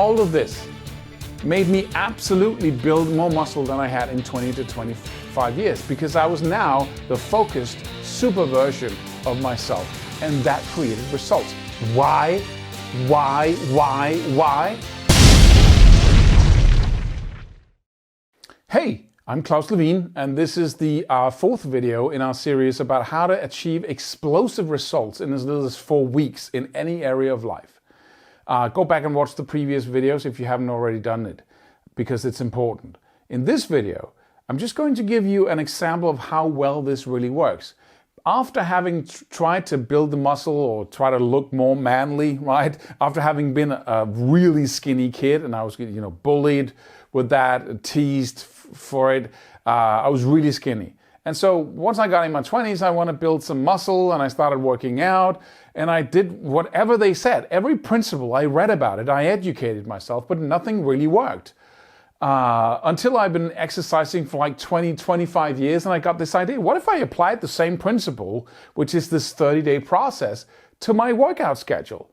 all of this made me absolutely build more muscle than I had in 20 to 25 years, because I was now the focused super version of myself, and that created results. Why? Hey, I'm Claus, and this is the fourth video in our series about how to achieve explosive results in as little as 4 weeks in any area of life. Go back and watch the previous videos if you haven't already done it, because it's important. In this video, I'm just going to give you an example of how well this really works. After having tried to build the muscle or try to look more manly, right? After having been a really skinny kid and I was, bullied with that, teased for it, I was really skinny. And so once I got in my 20s, I want to build some muscle, and I started working out, and I did whatever they said. Every principle, I read about it, I educated myself, but nothing really worked. Until I've been exercising for like 20, 25 years, and I got this idea, what if I applied the same principle, which is this 30-day process, to my workout schedule?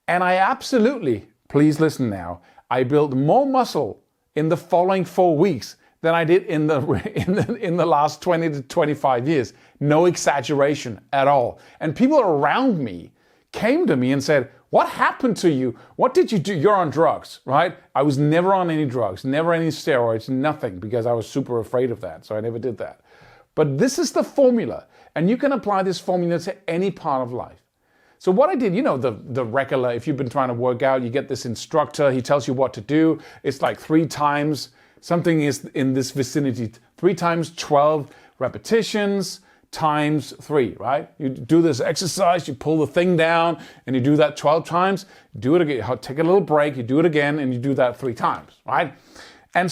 And I absolutely, please listen now, I built more muscle in the following 4 weeks than I did in the last 20 to 25 years. No exaggeration at all. And people around me came to me and said, what happened to you? What did you do? You're on drugs, right? I was never on any drugs, never any steroids, nothing, because I was super afraid of that. So I never did that. But this is the formula, and you can apply this formula to any part of life. So what I did, the regular, if you've been trying to work out, you get this instructor, he tells you what to do. It's like 3 times, something is in this vicinity, 3 times 12 repetitions, times 3, right? You do this exercise, you pull the thing down, and you do that 12 times, do it again, take a little break, you do it again, and you do that 3 times, right? And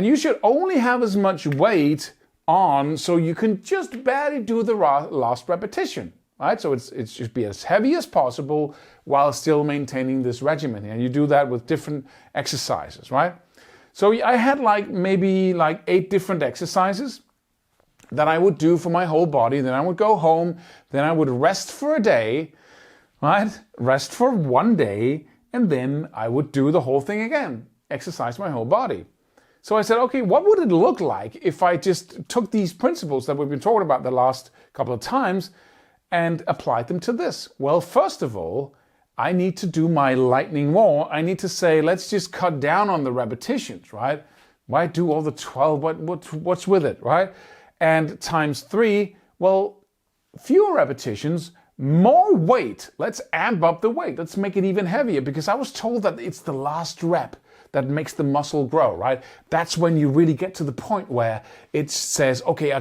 you should only have as much weight on so you can just barely do the last repetition, right? So it should be as heavy as possible while still maintaining this regimen. And you do that with different exercises, right? So I had maybe 8 different exercises that I would do for my whole body. Then I would go home, then I would rest for a day, right? Rest for 1 day, and then I would do the whole thing again, exercise my whole body. So I said, okay, what would it look like if I just took these principles that we've been talking about the last couple of times and applied them to this? Well, first of all, I need to do my lightning more. I need to say, let's just cut down on the repetitions, right? Why do all the 12? What's with it, right? And times 3, well, fewer repetitions, more weight. Let's amp up the weight. Let's make it even heavier, because I was told that it's the last rep that makes the muscle grow, right? That's when you really get to the point where it says, okay, I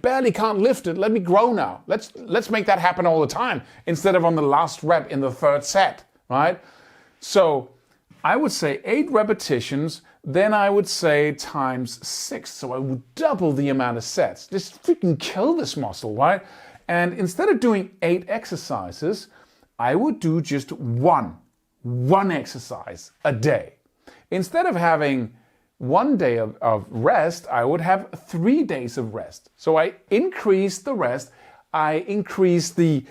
barely can't lift it. Let me grow now. Let's make that happen all the time instead of on the last rep in the 3rd set, right? So I would say 8 repetitions, then I would say times 6. So I would double the amount of sets. Just freaking kill this muscle, right? And instead of doing 8 exercises, I would do just one exercise a day. Instead of having 1 day of rest, I would have 3 days of rest. So I increased the rest, I increased the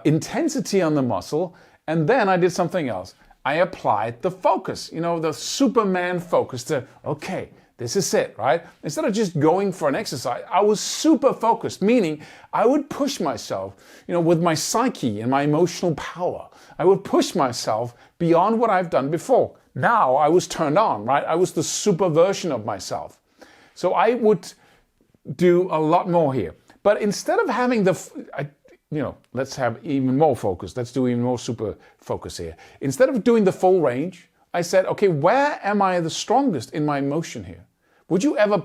intensity on the muscle, and then I did something else. I applied the focus, the Superman focus to, okay, this is it, right? Instead of just going for an exercise, I was super focused, meaning I would push myself, with my psyche and my emotional power. I would push myself beyond what I've done before. Now I was turned on, right? I was the super version of myself. So I would do a lot more here. But instead of having let's have even more focus. Let's do even more super focus here. Instead of doing the full range, I said, okay, where am I the strongest in my motion here? Would you ever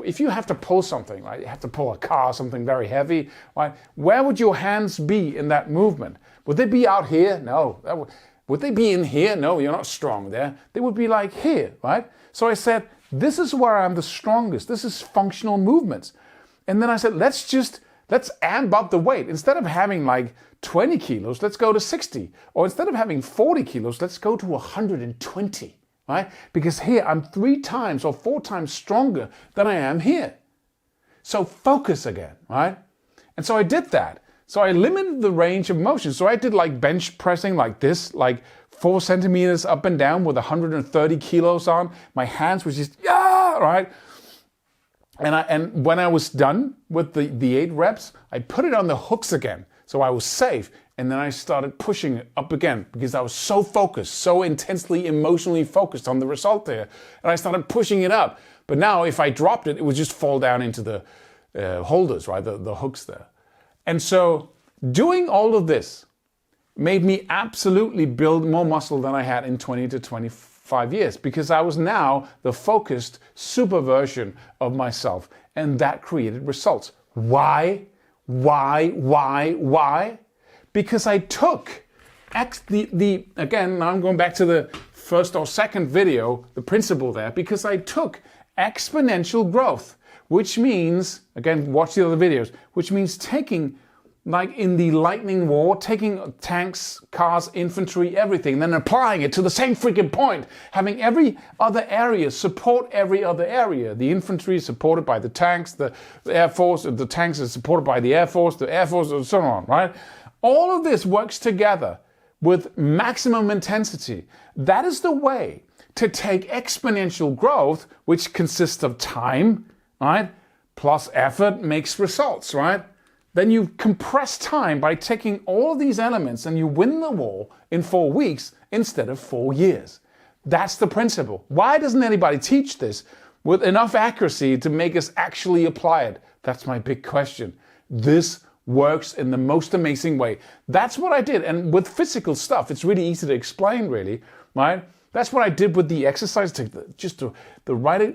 if you have to pull something, right? You have to pull a car, something very heavy, right? Where would your hands be in that movement? Would they be out here? No. Would they be in here? No, you're not strong there. They would be like here, right? So I said, this is where I'm the strongest. This is functional movements. And then I said, let's amp up the weight. Instead of having 20 kilos, let's go to 60. Or instead of having 40 kilos, let's go to 120, right? Because here I'm 3 times or 4 times stronger than I am here. So focus again, right? And so I did that. So I limited the range of motion. So I did bench pressing like this, 4 centimeters up and down with 130 kilos on. My hands were just, yeah, right? And when I was done with the 8 reps, I put it on the hooks again. So I was safe. And then I started pushing it up again because I was so focused, so intensely emotionally focused on the result there. And I started pushing it up. But now if I dropped it, it would just fall down into the holders, right? The hooks there. And so doing all of this made me absolutely build more muscle than I had in 20 to 25 years because I was now the focused super version of myself. And that created results. Why? Because I took again, now I'm going back to the first or second video, the principle there, because I took exponential growth, which means, again, watch the other videos, which means taking, like in the lightning war, taking tanks, cars, infantry, everything, then applying it to the same freaking point, having every other area support every other area. The infantry is supported by the tanks, the Air Force, the tanks are supported by the Air Force, and so on, right? All of this works together with maximum intensity. That is the way to take exponential growth, which consists of time, right? Plus effort makes results, right? Then you compress time by taking all of these elements and you win the war in 4 weeks instead of 4 years. That's the principle. Why doesn't anybody teach this with enough accuracy to make us actually apply it? That's my big question. This works in the most amazing way. That's what I did. And with physical stuff, it's really easy to explain, really, right? That's what I did with the exercise, just the right,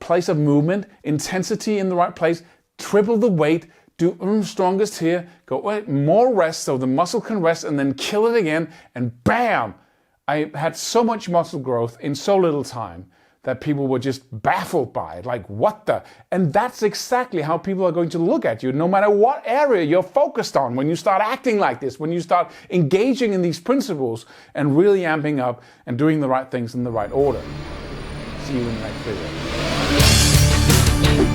place of movement, intensity in the right place, triple the weight, do strongest here, go more rest so the muscle can rest and then kill it again, and bam! I had so much muscle growth in so little time that people were just baffled by it, like what the? And that's exactly how people are going to look at you, no matter what area you're focused on. When you start acting like this, when you start engaging in these principles and really amping up and doing the right things in the right order. See you in the next video.